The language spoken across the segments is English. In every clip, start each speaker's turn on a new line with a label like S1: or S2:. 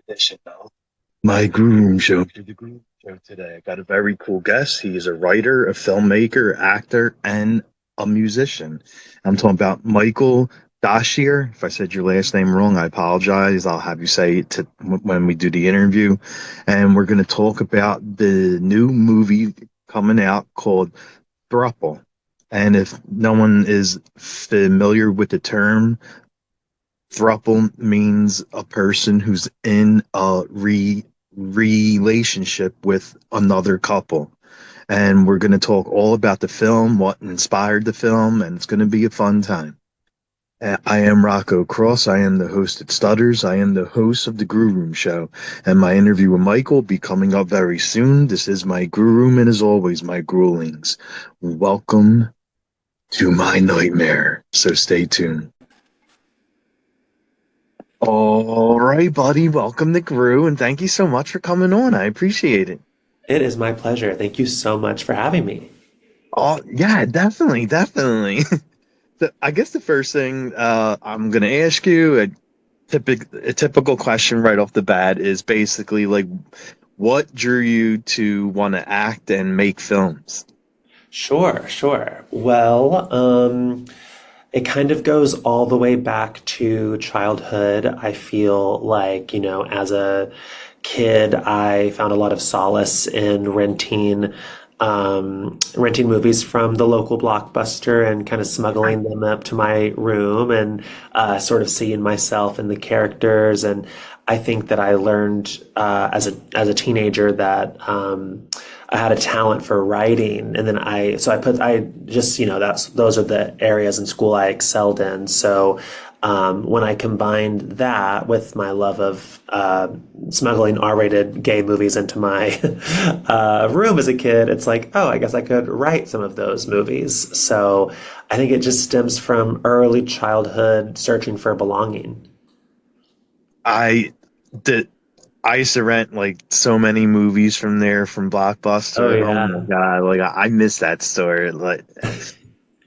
S1: Edition of my Grue Rume Show. The Grue Show today. I got a very cool guest. He is a writer, a filmmaker, actor, and a musician. I'm talking about Michael Doshier. If I said your last name wrong, I apologize. I'll have you say it when we do the interview. And we're going to talk about the new movie coming out called Throuple. And if no one is familiar with the term, Throuple means a person who's in a relationship with another couple. And we're going to talk all about the film, what inspired the film, and it's going to be a fun time. I am Rocco Cross. I am the host at Stutters. I am the host of the Grue Rume Show. And my interview with Michael will be coming up very soon. This is my Grue Rume, and as always, my gruelings. Welcome to my nightmare. So stay tuned. All right, buddy. Welcome to Grue, and thank you so much for coming on. I appreciate it.
S2: It is my pleasure. Thank you so much for having me.
S1: Oh, yeah, definitely, definitely. I guess the first thing I'm gonna ask you, a typical question right off the bat, is basically like, what drew you to want to act and make films?
S2: Sure, sure. Well, it kind of goes all the way back to childhood. I feel like, as a kid, I found a lot of solace in renting movies from the local Blockbuster and kind of smuggling them up to my room and sort of seeing myself in the characters. And I think that I learned as a teenager that I had a talent for writing, and then I just those are the areas in school I excelled in. So when I combined that with my love of smuggling R-rated gay movies into my room as a kid, it's like, oh, I guess I could write some of those movies. So I think it just stems from early childhood searching for belonging.
S1: I did. I used to rent like so many movies from there from
S2: Oh
S1: Blockbuster. Oh my
S2: yeah.
S1: God, like I miss that store. Like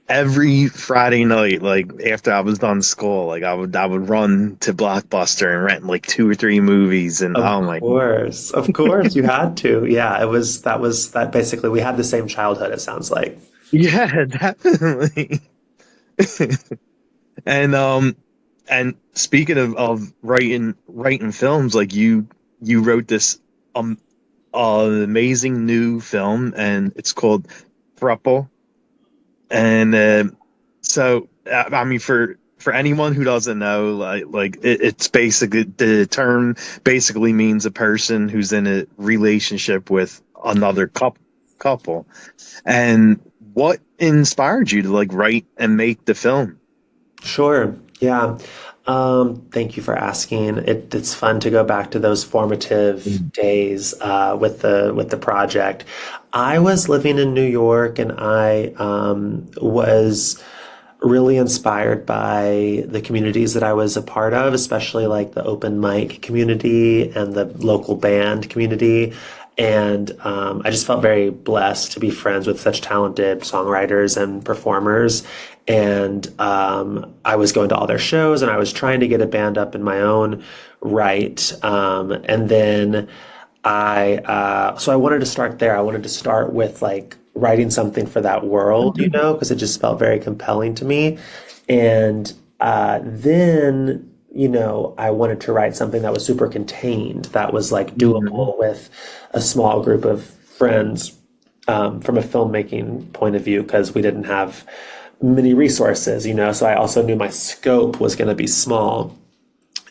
S1: every Friday night, like after I was done school, like I would run to Blockbuster and rent like two or three movies, and
S2: Of
S1: oh my,
S2: course. Of course you had to. Yeah, that basically we had the same childhood, it sounds like.
S1: yeah, definitely. And and speaking of writing films, like you wrote this um amazing new film, and it's called Throuple. And I mean, for anyone who doesn't know, it's basically the term basically means a person who's in a relationship with another couple. And what inspired you to like write and make the film?
S2: Sure. Yeah. Thank you for asking. It's fun to go back to those formative
S1: Mm.
S2: days with the project. I was living in New York, and I was really inspired by the communities that I was a part of, especially like the open mic community and the local band community. And I just felt very blessed to be friends with such talented songwriters and performers. And I was going to all their shows, and I was trying to get a band up in my own right. And then so I wanted to start there. I wanted to start with like writing something for that world, because it just felt very compelling to me. And then, I wanted to write something that was super contained, that was like
S1: Mhm.
S2: doable with a small group of friends from a filmmaking point of view, because we didn't have many resources, So I also knew my scope was going to be small.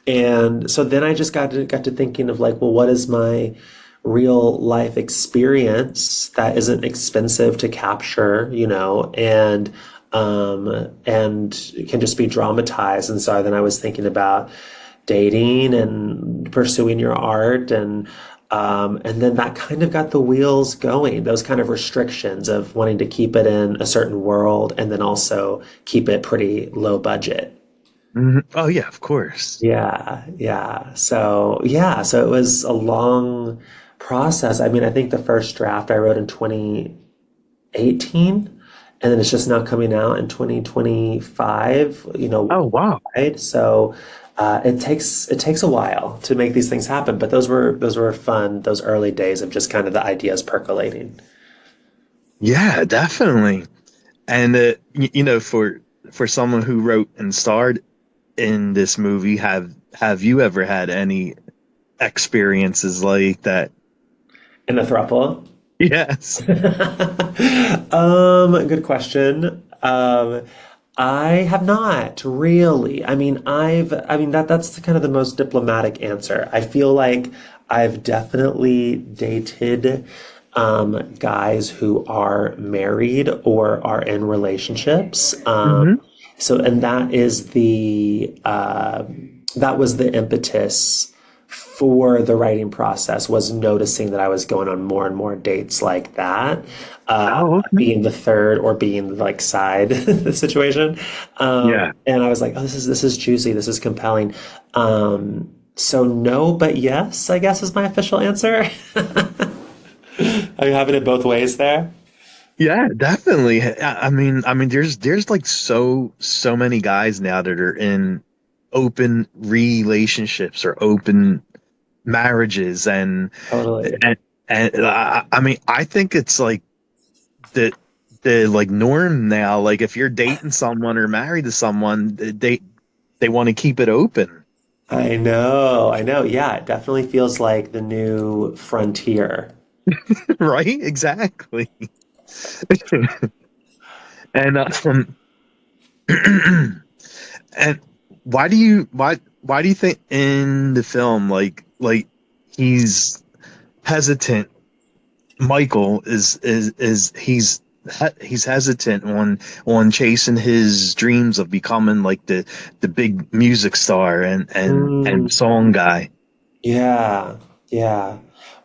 S2: And so then I just got to thinking of like, well, what is my real life experience that isn't expensive to capture, and can just be dramatized. And so then I was thinking about dating and pursuing your art, and then that kind of got the wheels going. Those kind of restrictions of wanting to keep it in a certain world and then also keep it pretty low budget.
S1: Mhm. Oh yeah, of course.
S2: Yeah, yeah. So it was a long process. I mean, I think the first draft I wrote in 2018, and then it's just now coming out in 2025,
S1: Oh wow.
S2: right? So it takes a while to make these things happen, but those were fun, those early days of just kind of the ideas percolating.
S1: Yeah, definitely. And for someone who wrote and starred in this movie, have you ever had any experiences like that?
S2: In the throuple.
S1: Yes.
S2: Good question. I have not really. I mean that's kind of the most diplomatic answer. I feel like I've definitely dated guys who are married or are in relationships.
S1: Hmm.
S2: And that was the impetus for the writing process, was noticing that I was going on more and more dates like that,
S1: Oh, okay.
S2: being the third or being like side the situation.
S1: Yeah.
S2: And I was like, oh, this is juicy, this is compelling. So no, but yes, I guess is my official answer. Are you having it both ways there?
S1: Yeah, definitely. I mean, there's like so many guys now that are in open relationships or open marriages,
S2: Totally.
S1: and I mean, I think it's like the the like norm now. Like if you're dating someone or married to someone, they want to keep it open,
S2: I know, I know. Yeah, it definitely feels like the new frontier.
S1: right? Exactly. And and why do you think in the film like he's hesitant? Michael he's hesitant on chasing his dreams of becoming like the big music star and
S2: Mm,
S1: song guy.
S2: yeah, yeah.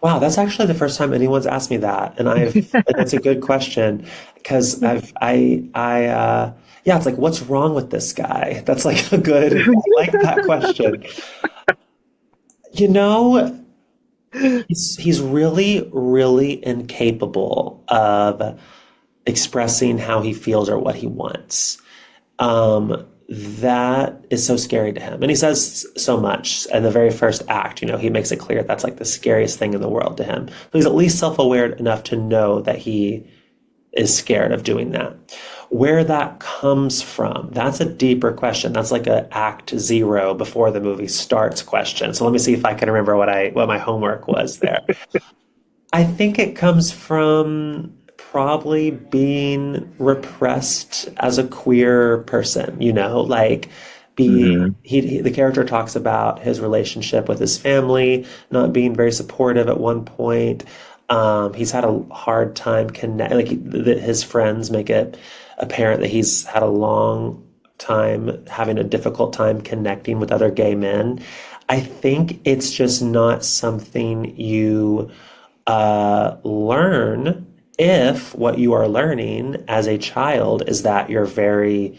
S2: Wow, that's actually the first time anyone's asked me that, and that's a good question because yeah, it's like, what's wrong with this guy? That's like a good, I like that question. You know, he's really, really incapable of expressing how he feels or what he wants. That is so scary to him. And he says so much in the very first act, he makes it clear that's like the scariest thing in the world to him. But he's at least self-aware enough to know that he is scared of doing that. Where that comes from, that's a deeper question. That's like a act zero before the movie starts question. So let me see if I can remember what my homework was there. I think it comes from probably being repressed as a queer person, like
S1: Hmm.
S2: the character talks about his relationship with his family not being very supportive at one point. He's had a hard time his friends make it apparent that he's had a long time having a difficult time connecting with other gay men. I think it's just not something you learn if what you are learning as a child is that your very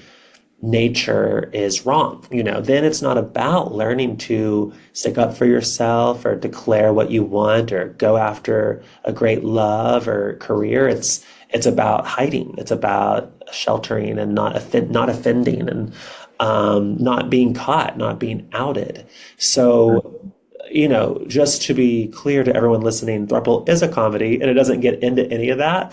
S2: nature is wrong. Then it's not about learning to stick up for yourself or declare what you want or go after a great love or career. It's about hiding. It's about sheltering and not offending, and not being caught, not being outed. So just to be clear to everyone listening, Throuple is a comedy and it doesn't get into any of that.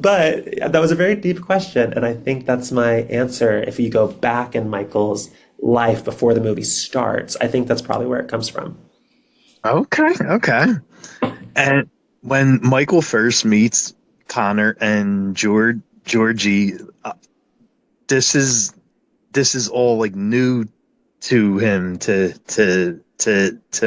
S2: But that was a very deep question. And I think that's my answer. If you go back in Michael's life before the movie starts, I think that's probably where it comes from.
S1: Okay, okay. And when Michael first meets Connor and Georgie, this is this is all like new to him to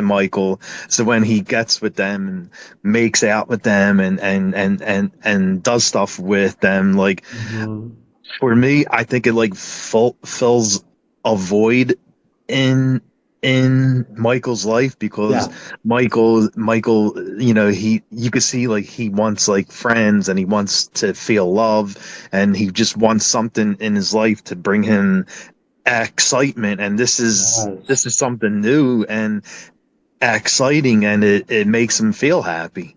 S1: Michael. So when he gets with them and makes out with them and does stuff with them, like
S2: Mhm.
S1: for me, I think it like fills a void in Michael's life because
S2: Yeah.
S1: Michael, he you could see like he wants like friends and he wants to feel love and he just wants something in his life to bring him excitement, and this
S2: Yes.
S1: is something new and exciting, and it makes him feel happy.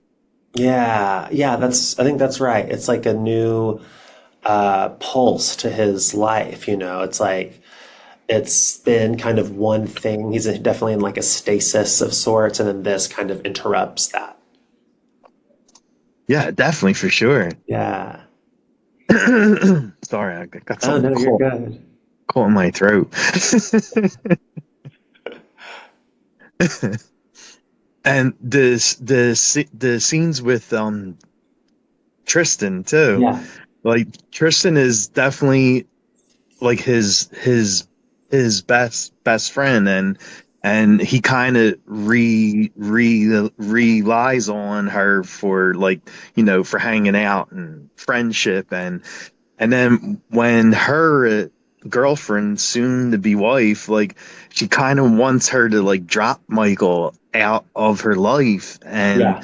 S2: Yeah. Yeah. I think that's right. It's like a new pulse to his life. It's like it's been kind of one thing. He's definitely in like a stasis of sorts, and then this kind of interrupts that.
S1: Yeah, definitely for sure.
S2: Yeah.
S1: Sorry, I got
S2: Oh
S1: something
S2: no, you're good.
S1: caught in my throat. And the scenes with Tristan too.
S2: Yeah.
S1: Like Tristan is definitely like his best friend, and he kind of relies on her for like, for hanging out and friendship, and then when her girlfriend, soon to be wife, like she kind of wants her to like drop Michael out of her life. and
S2: Yeah.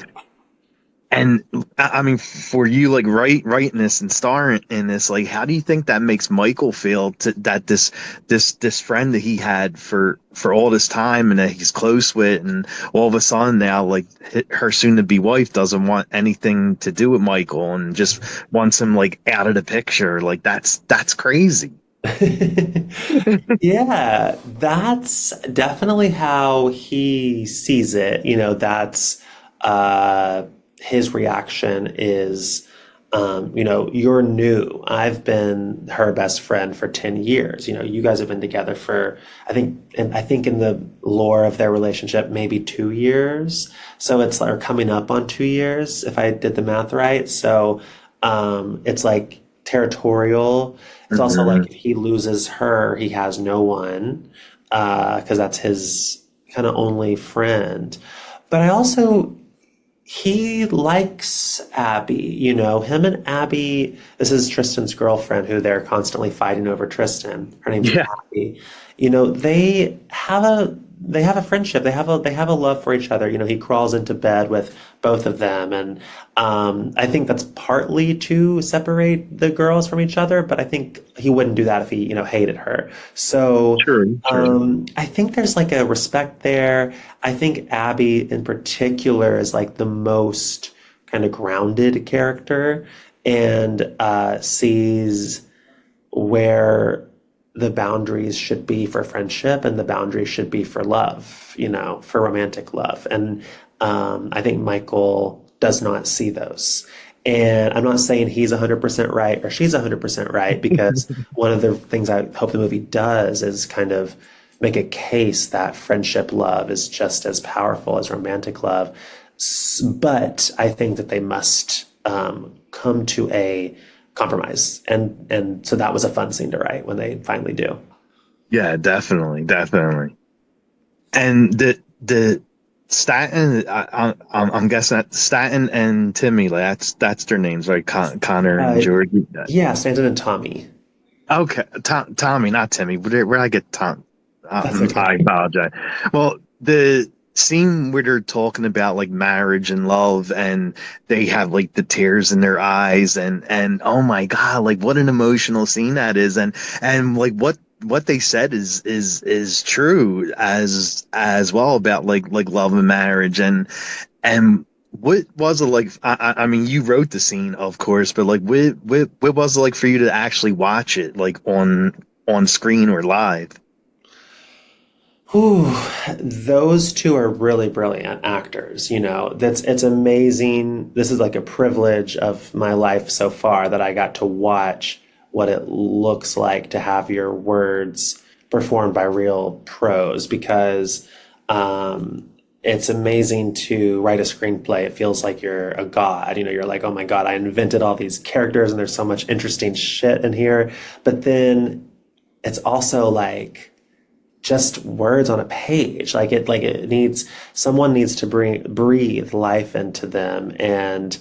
S1: and I mean, for you, like writing this and starring in this, like, how do you think that makes Michael feel that this friend that he had for all this time and that he's close with, and all of a sudden now, like, her soon to be wife doesn't want anything to do with Michael and just wants him like out of the picture? Like, that's crazy.
S2: Yeah, that's definitely how he sees it. That's uh, his reaction is, you're new. I've been her best friend for 10 years. You guys have been together for, I think in the lore of their relationship, maybe 2 years. So it's like coming up on 2 years, if I did the math right. So it's like territorial. It's also like
S1: Mhm.
S2: if he loses her, he has no one, because that's his kind of only friend. But I also, he likes Abby, him and Abby. This is Tristan's girlfriend, who they're constantly fighting over Tristan. Her name's
S1: Yeah,
S2: Abby. They have a friendship. They have a love for each other. He crawls into bed with both of them, and I think that's partly to separate the girls from each other. But I think he wouldn't do that if he hated her. So
S1: true.
S2: I think there's like a respect there. I think Abby in particular is like the most kind of grounded character, and sees where the boundaries should be for friendship and the boundaries should be for love, for romantic love. And I think Michael does not see those. And I'm not saying he's 100% right or she's 100% right, because one of the things I hope the movie does is kind of make a case that friendship love is just as powerful as romantic love. But I think that they must come to a compromise, and so that was a fun scene to write when they finally do.
S1: Yeah, definitely. And the Staten, I'm guessing that Staten and Timmy, like that's their names, right? Connor and
S2: Uh,
S1: Georgie.
S2: yeah, Stanton and Tommy.
S1: Okay, Tommy, not Timmy. Where I get Tom?
S2: That's okay.
S1: I apologize. Well, the scene where they're talking about like marriage and love, and they have like the tears in their eyes, and oh my God, like what an emotional scene that is, and like what they said is true as well about like love and marriage, and what was it like? I mean, you wrote the scene, of course, but like, what was it like for you to actually watch it, like on screen or live?
S2: Whew, those two are really brilliant actors. That's it's amazing. This is like a privilege of my life so far that I got to watch what it looks like to have your words performed by real pros, because it's amazing to write a screenplay. It feels like you're a god. You're like, oh my God, I invented all these characters and there's so much interesting shit in here. But then it's also like just words on a page. Like it needs someone needs to breathe life into them, and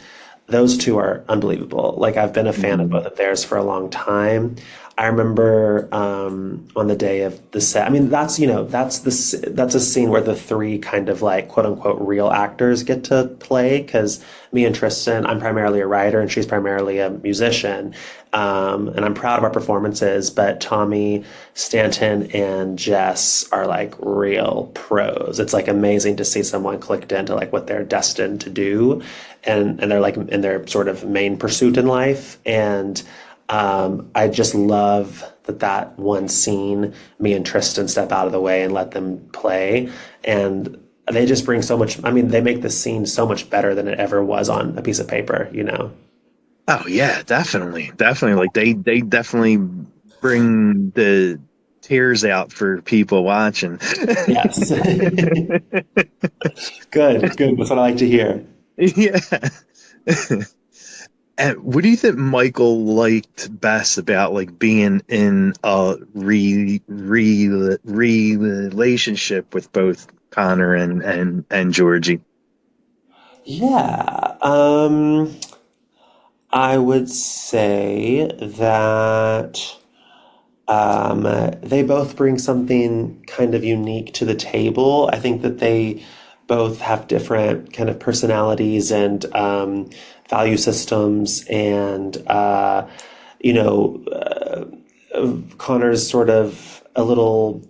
S2: those two are unbelievable. Like I've been a fan of both
S1: Mhm.
S2: of theirs for a long time. I remember on the day of the set. I mean, that's a scene where the three kind of like quote unquote real actors get to play, because me and Tristan, I'm primarily a writer and she's primarily a musician, and I'm proud of our performances. But Tommy, Stanton, and Jess are like real pros. It's like amazing to see someone clicked into like what they're destined to do, and they're like in their sort of main pursuit in life. And I just love that one scene, me and Tristan step out of the way and let them play. And they just bring so much, I mean, they make the scene so much better than it ever was on a piece of paper, you know?
S1: Oh yeah, definitely, definitely. Like they definitely bring the tears out for people watching.
S2: Yes. Good, good. That's what I like to hear.
S1: Yeah. And what do you think Michael liked best about like being in a relationship with both Connor and Georgie?
S2: Yeah. I would say that they both bring something kind of unique to the table. I think that they both have different kind of personalities and value systems, and Connor's sort of a little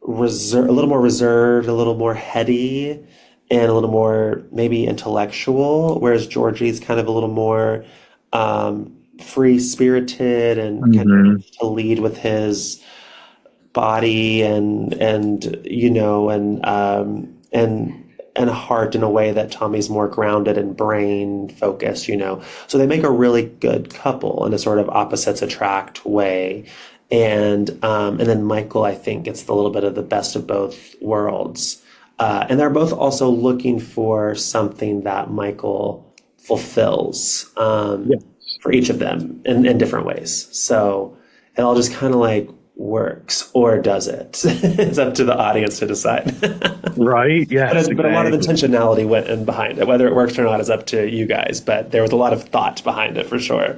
S2: more reserved, a little more heady, and a little more maybe intellectual, whereas Georgie's kind of a little more free spirited and kind of
S1: Hmm.
S2: needs to lead with his body and you know and heart in a way that Tommy's more grounded and brain focused, you know. So they make a really good couple in a sort of opposites attract way. And then Michael, I think, gets the little bit of the best of both worlds. And they're both also looking for something that Michael fulfills
S1: Yeah.
S2: for each of them in different ways. So it all just kind of like works, or does it? It's up to the audience to decide.
S1: Right. Yes,
S2: But a lot of
S1: exactly.
S2: intentionality went in behind it. Whether it works or not is up to you guys, but there was a lot of thought behind it for sure.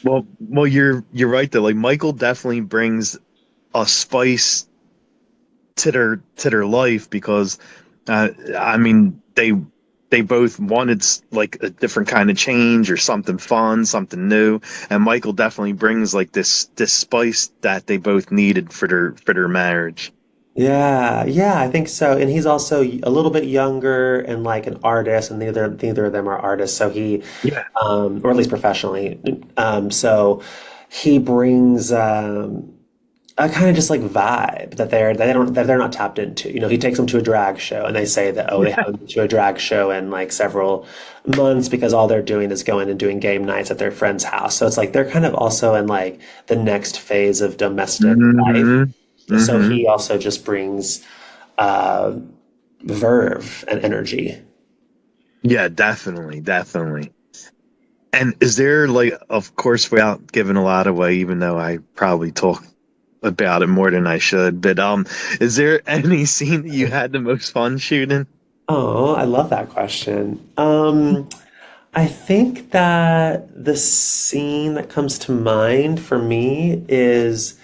S1: Well, you're right though. Like Michael definitely brings a spice to their life because I mean they both wanted like a different kind of change or something fun, something new, and Michael definitely brings like this spice that they both needed for their marriage.
S2: Yeah, yeah, I think so. And he's also a little bit younger and like an artist, and neither of them are artists. So he,
S1: Yeah.
S2: or at least professionally, so he brings a kind of just like vibe that they're not tapped into. You know, he takes them to a drag show, and they say that they haven't been to a drag show in like several months because all they're doing is going and doing game nights at their friend's house. So it's like they're kind of also in like the next phase of domestic life.
S1: Hmm.
S2: So
S1: Hmm.
S2: he also just brings uh, verve and energy.
S1: Yeah, definitely, definitely. And is there like, of course, without giving a lot away, even though I probably talk about it more than I should, but is there any scene that you had the most fun shooting?
S2: Oh, I love that question. I think that the scene that comes to mind for me is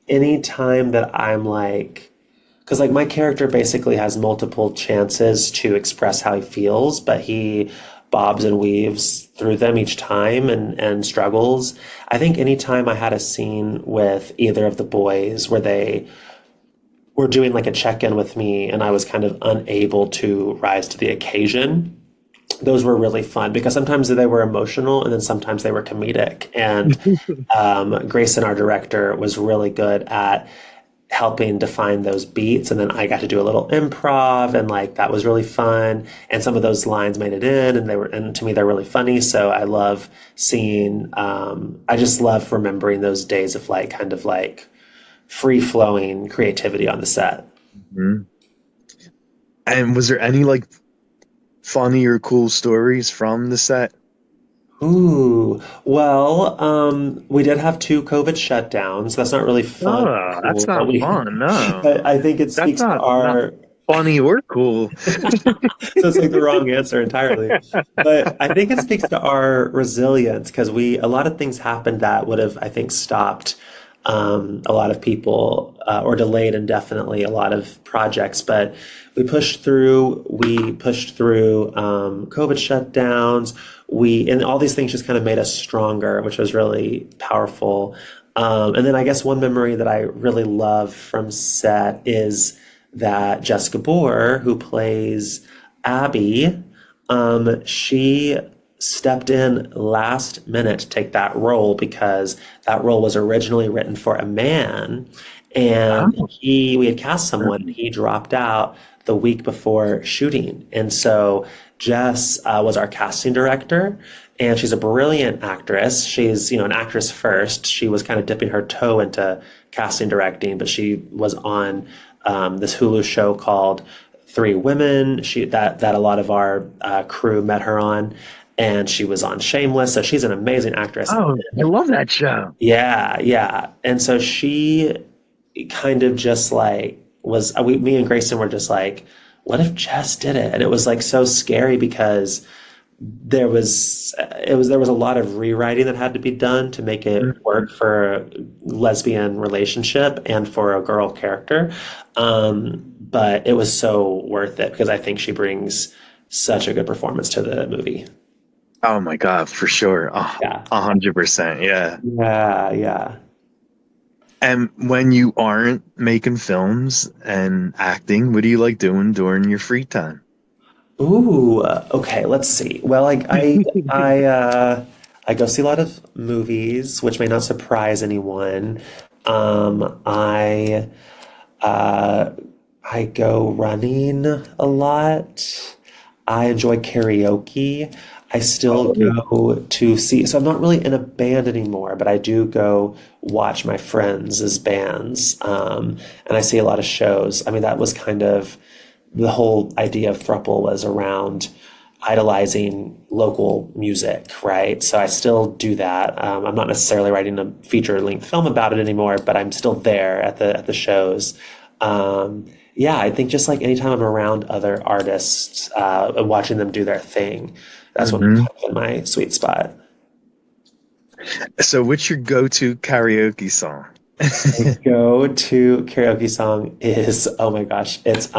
S2: any time that I'm like, because like my character basically has multiple chances to express how he feels, but he bobs and weaves through them each time and struggles. I think anytime I had a scene with either of the boys where they were doing like a check-in with me and I was kind of unable to rise to the occasion, those were really fun because sometimes they were emotional and then sometimes they were comedic. And Grayson, our director, was really good at helping define those beats. And then I got to do a little improv, and like that was really fun. And some of those lines made it in, and and to me, they're really funny. So I love seeing, I just love remembering those days of like kind of like free flowing creativity on the set.
S1: Mhm. And was there any like funny or cool stories from the set?
S2: Ooh, well, we did have two COVID shutdowns. That's not really fun or
S1: Oh, that's
S2: cool, but
S1: not fun. No,
S2: but I think it
S1: that's
S2: speaks to
S1: not
S2: our,
S1: funny or cool.
S2: so it's like the wrong answer entirely. But I think it speaks to our resilience because a lot of things happened that would have, I think, stopped a lot of people or delayed indefinitely a lot of projects. But we pushed through COVID shutdowns. And all these things just kind of made us stronger, which was really powerful. And then I guess one memory that I really love from set is that Jessica Bohr, who plays Abby, she stepped in last minute to take that role because that role was originally written for a man, and
S1: Oh,
S2: we had cast someone and he dropped out the week before shooting. And so Jess was our casting director, and she's a brilliant actress. She's, an actress first. She was kind of dipping her toe into casting directing, but she was on this Hulu show called Three Women. That a lot of our crew met her on, and she was on Shameless. So she's an amazing actress.
S1: oh, I love that show.
S2: Yeah, yeah. And so she kind of just like me and Grayson were just like, what if Jess did it? And it was like so scary because there was a lot of rewriting that had to be done to make it work for a lesbian relationship and for a girl character. But it was so worth it because I think she brings such a good performance to the movie.
S1: Oh my God, for sure. Oh,
S2: Yeah.
S1: 100%. Yeah.
S2: Yeah, yeah.
S1: And when you aren't making films and acting, what do you like doing during your free time?
S2: Ooh, okay, let's see. Well, like I go see a lot of movies, which may not surprise anyone. Um, I uh, I go running a lot. I enjoy karaoke. I still
S1: Oh,
S2: go to see, so I'm not really in a band anymore, but I do go watch my friends as bands. And I see a lot of shows. I mean, that was kind of the whole idea of Throuple was around idolizing local music, right? So I still do that. I'm not necessarily writing a feature-length film about it anymore, but I'm still there at the shows. Yeah, I think just like anytime I'm around other artists, and watching them do their thing, that's when I'm
S1: hmm
S2: kind of in my sweet spot.
S1: So, what's your go-to karaoke song?
S2: My go-to karaoke song is, oh my gosh, it's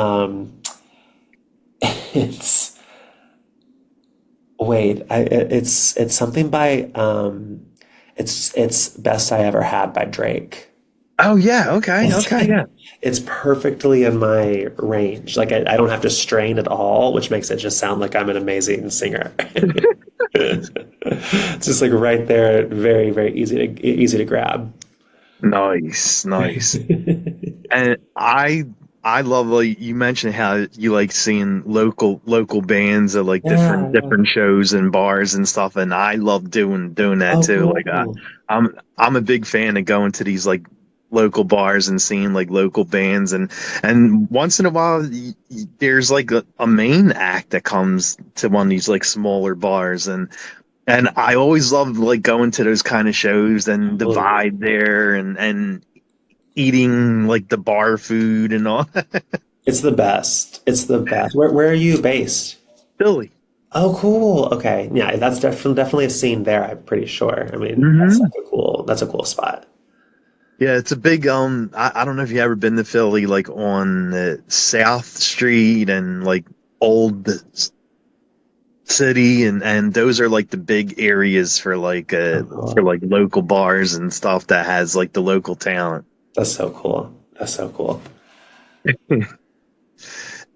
S2: wait, it's something by it's Best I Ever Had by Drake.
S1: Oh yeah, okay,
S2: It's
S1: okay, yeah.
S2: it's perfectly in my range. Like I don't have to strain at all, which makes it just sound like I'm an amazing singer. It's just like right there, very, very easy to grab.
S1: Nice, nice. And I love like you mentioned how you like seeing local bands at like
S2: Yeah, yeah.
S1: different shows and bars and stuff, and I love doing that
S2: Oh,
S1: too. Like
S2: cool.
S1: I'm a big fan of going to these like local bars and seeing like local bands, and once in a while there's like a main act that comes to one of these like smaller bars, and I always love like going to those kind of shows and the
S2: Totally.
S1: vibe there and eating like the bar food and all.
S2: It's the best. It's the best. Where are you based?
S1: Philly.
S2: Oh, cool. Okay. Yeah, that's definitely a scene there, I'm pretty sure. I mean,
S1: Hmm.
S2: that's a cool spot.
S1: Yeah, it's a big I don't know if you ever been to Philly like on South Street and like Old City and those are like the big areas
S2: Oh,
S1: for
S2: cool.
S1: like local bars and stuff that has like the local talent.
S2: That's so cool. That's so cool.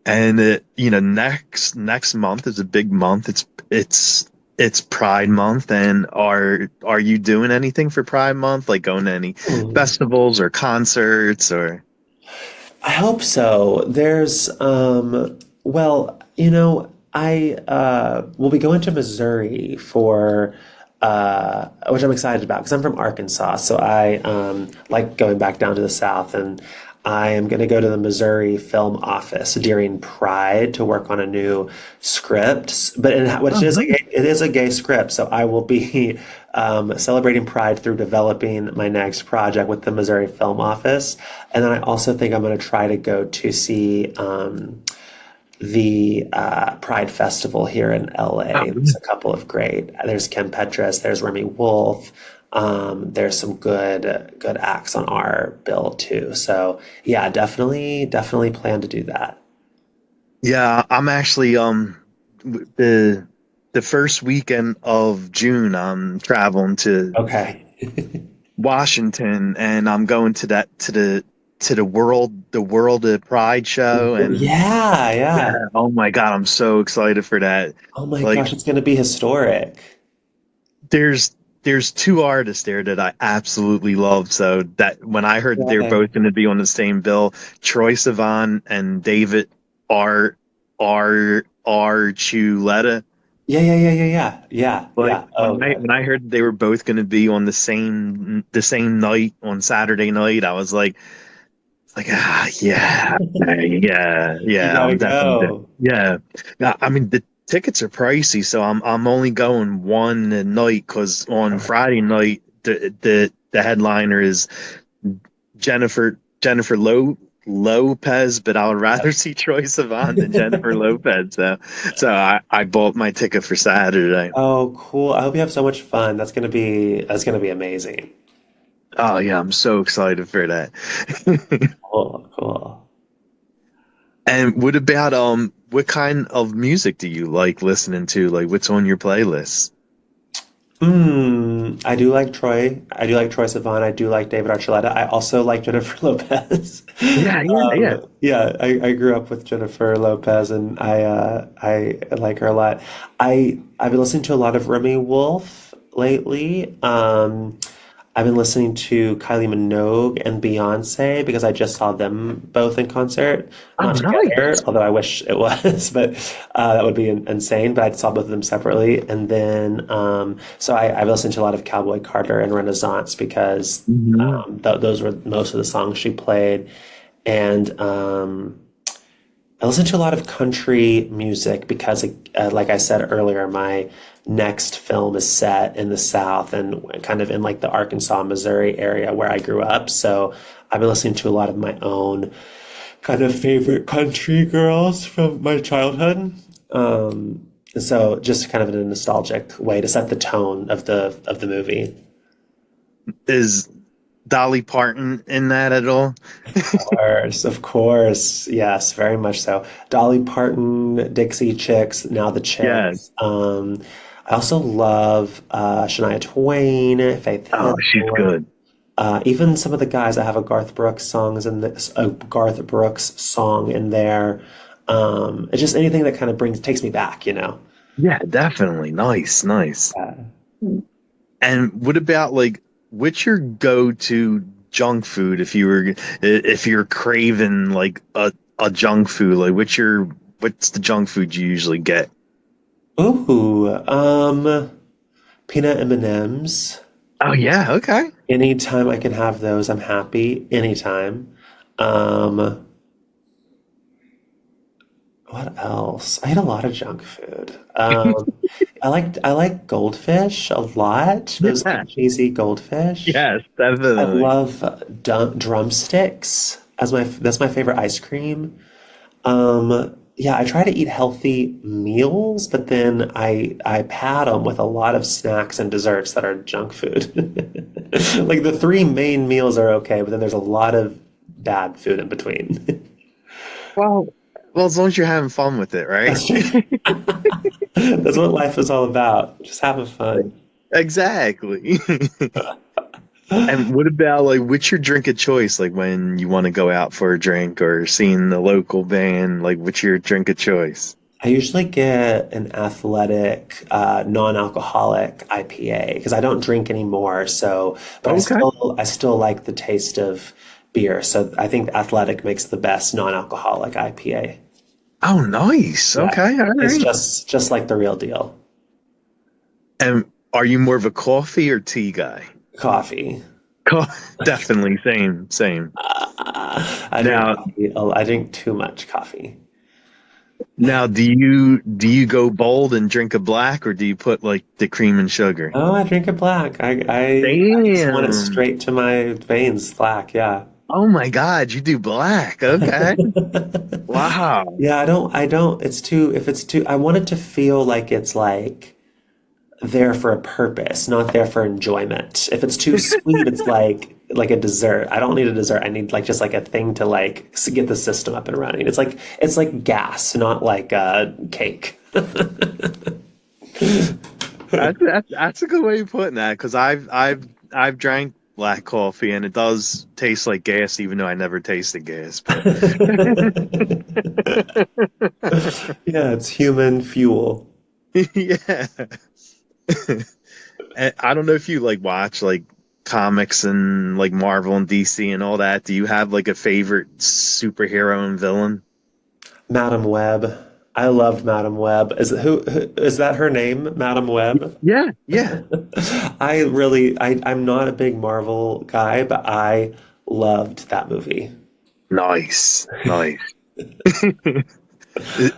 S1: And next month is a big month. It's Pride Month, and are you doing anything for Pride Month? Like going to any
S2: Hmm.
S1: festivals or concerts or?
S2: I hope so. Well, I will be going to Missouri for which I'm excited about because I'm from Arkansas, so I like going back down to the South, and I am going to go to the Missouri Film Office during Pride to work on a new script, which
S1: Oh,
S2: is
S1: nice.
S2: it is a gay script, so I will be celebrating Pride through developing my next project with the Missouri Film Office. And then I also think I'm going to try to go to see the Pride Festival here in
S1: Oh,
S2: LA. There's a couple of there's Kim Petras, there's Remy Wolf. There's some good acts on our bill too. So yeah, definitely plan to do that.
S1: yeah, I'm actually the the first weekend of June I'm traveling to
S2: Okay.
S1: Washington and I'm going to that to the to the World of Pride show, and
S2: Yeah,
S1: yeah,
S2: yeah.
S1: oh my God, I'm so excited for that.
S2: Oh my
S1: Like,
S2: gosh, it's gonna be historic.
S1: there's there's two artists there that I absolutely love. So that when I heard that they were
S2: Yeah.
S1: both going to be on the same bill, Troy Sivan and David Chuleta.
S2: Yeah, yeah, yeah, yeah, yeah. Yeah,
S1: Like
S2: yeah. Oh god.
S1: when I heard they were both going to be on the same night on Saturday night, I was like, yeah,
S2: You
S1: yeah,
S2: gotta
S1: I'm definitely there.
S2: go.
S1: Yeah. I mean, the tickets are pricey, so I'm only going one night because on Friday night the headliner is Jennifer Lopez, but I would rather see Troy Sivan than Jennifer Lopez. So I bought my ticket for Saturday.
S2: Oh, cool. I hope you have so much fun. That's gonna be amazing.
S1: Oh yeah, I'm so excited for that.
S2: Cool, cool.
S1: And what kind of music do you like listening to? Like what's on your playlist?
S2: I do like Troy. I do like Troy Sivan. I do like David Archuleta. I also like Jennifer Lopez.
S1: Yeah, yeah, yeah.
S2: Yeah, I grew up with Jennifer Lopez, and I like her a lot. I've been listening to a lot of Remy Wolf lately. I've been listening to Kylie Minogue and Beyonce because I just saw them both in concert,
S1: Oh,
S2: not
S1: nice.
S2: together, although I wish it was, but that would be insane. But I saw both of them separately, and then so I've listened to a lot of Cowboy Carter and Renaissance because
S1: Mhm.
S2: those were most of the songs she played, and I listen to a lot of country music because, like I said earlier, my next film is set in the South and kind of in like the Arkansas, Missouri area where I grew up. So I've been listening to a lot of my own kind of favorite country girls from my childhood. So just kind of in a nostalgic way to set the tone of the movie.
S1: Is Dolly Parton in that at all?
S2: Of course, yes, very much so. Dolly Parton, Dixie Chicks, Now the
S1: Yeah.
S2: Chicks. I also love Shania Twain, Faith
S1: Oh, she's
S2: Hill.
S1: good.
S2: Even some of the guys. I have a Garth Brooks songs in this, a Garth Brooks song in there. It's just anything that kind of takes me back, you know.
S1: Yeah, definitely. Nice, nice. And what about like what's your go-to junk food if you're craving like a junk food? Like what's the junk food you usually get?
S2: Ooh, peanut M&Ms.
S1: Oh yeah, okay.
S2: Anytime I can have those, I'm happy. Anytime. Um, what else? I eat a lot of junk food. I like goldfish a lot. Those
S1: Yeah.
S2: big cheesy goldfish.
S1: Yes,
S2: I
S1: definitely.
S2: love drumsticks as that's my favorite ice cream. Yeah, I try to eat healthy meals, but then I pad them with a lot of snacks and desserts that are junk food. Like the three main meals are okay, but then there's a lot of bad food in between.
S1: Well, well, as long as you're having fun with it, right?
S2: That's true. That's what life is all about. Just having fun.
S1: Exactly. And what about like what's your drink of choice? Like when you want to go out for a drink or seeing the local band, like what's your drink of choice?
S2: I usually get an athletic, non-alcoholic IPA because I don't drink anymore. So, but
S1: Okay.
S2: I still like the taste of beer. So I think athletic makes the best non-alcoholic IPA.
S1: Oh, nice.
S2: Yeah,
S1: Okay. All
S2: it's
S1: right.
S2: just like the real deal.
S1: And are you more of a coffee or tea guy?
S2: Coffee.
S1: Co- Definitely. Same. Same.
S2: I drink
S1: Now,
S2: coffee. I drink too much coffee.
S1: now, do you go bold and drink a black, or do you put like the cream and sugar?
S2: Oh, I drink it black. I just want it
S1: Damn.
S2: straight to my veins, black. Yeah.
S1: Oh my God, you do black. Okay. Wow.
S2: Yeah, I don't, if it's too, I want it to feel like it's like there for a purpose, not there for enjoyment. If it's too sweet, it's like a dessert. I don't need a dessert. I need like just like a thing to like get the system up and running. It's like gas, not like cake.
S1: That's a good way of putting that because I've drank black coffee, and it does taste like gas, even though I never tasted gas. But
S2: Yeah, it's human fuel.
S1: yeah. And I don't know if you like watch like comics and like Marvel and DC and all that. Do you have like a favorite superhero and villain?
S2: Madam Web. I loved Madam Web. Is that her name, Madam Web?
S1: Yeah, yeah.
S2: I'm not a big Marvel guy, but I loved that movie.
S1: Nice, nice. Is,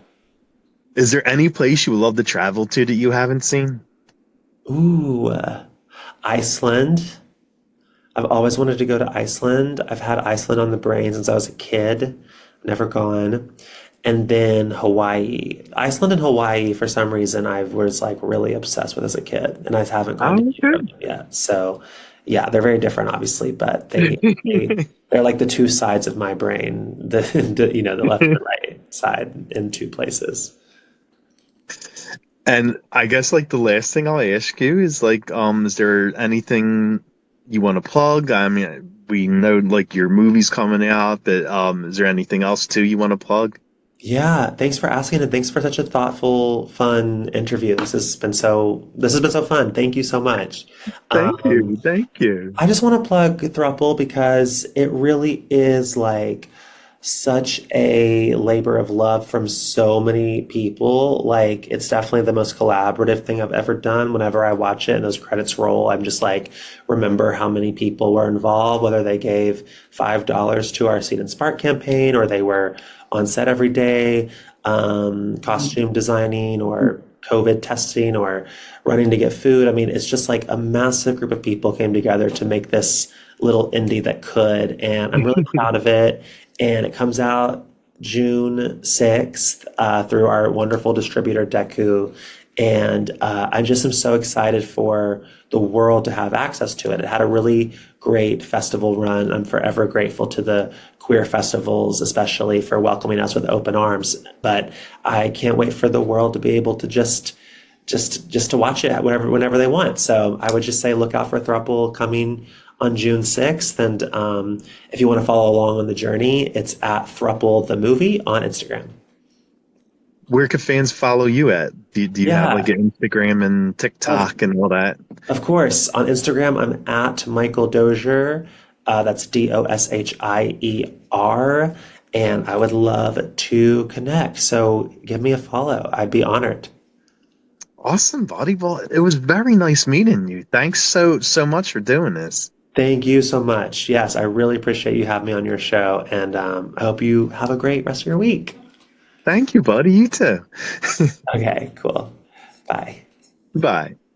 S1: is there any place you would love to travel to that you haven't seen?
S2: Ooh, Iceland. I've always wanted to go to Iceland. I've had Iceland on the brain since I was a kid. Never gone. And then Hawaii. Iceland and Hawaii, for some reason, I was like really obsessed with as a kid, and I haven't gone to
S1: Oh,
S2: either of them yet. So, yeah, they're very different, obviously, but
S1: okay.
S2: they're like the two sides of my brain, the left and the right side in two places.
S1: And I guess like the last thing I'll ask you is like, is there anything you want to plug? I mean, we know like your movie's coming out, but is there anything else too you want to plug?
S2: Yeah, thanks for asking and thanks for such a thoughtful, fun interview. This has been so fun. Thank you so much.
S1: Thank
S2: Um,
S1: you, thank you.
S2: I just want to plug Throuple because it really is like such a labor of love from so many people. Like, it's definitely the most collaborative thing I've ever done. Whenever I watch it and those credits roll, I'm just like, remember how many people were involved, whether they gave $5 to our Seed and Spark campaign or they were on set every day, costume designing or COVID testing or running to get food. I mean, it's just like a massive group of people came together to make this little indie that could. And I'm really proud of it. And it comes out June 6th through our wonderful distributor, Deku. And I just am so excited for the world to have access to it. It had a really great festival run. I'm forever grateful to the queer festivals, especially for welcoming us with open arms. But I can't wait for the world to be able to just to watch it whenever they want. So I would just say look out for Throuple coming on June 6th. And if you want to follow along on the journey, it's at Throuple the movie on Instagram.
S1: Where can fans follow you at? Do you have like
S2: Yeah,
S1: an Instagram and
S2: of,
S1: TikTok and all that?
S2: of course. On Instagram, I'm at Michael Dozier. That's Doshier. And I would love to connect. So give me a follow. I'd be honored.
S1: Awesome, buddy. Well, it was very nice meeting you. Thanks so much for doing this.
S2: Thank you so much. Yes, I really appreciate you having me on your show. And I hope you have a great rest of your week.
S1: Thank you, buddy. You too.
S2: Okay, cool. Bye.
S1: Bye.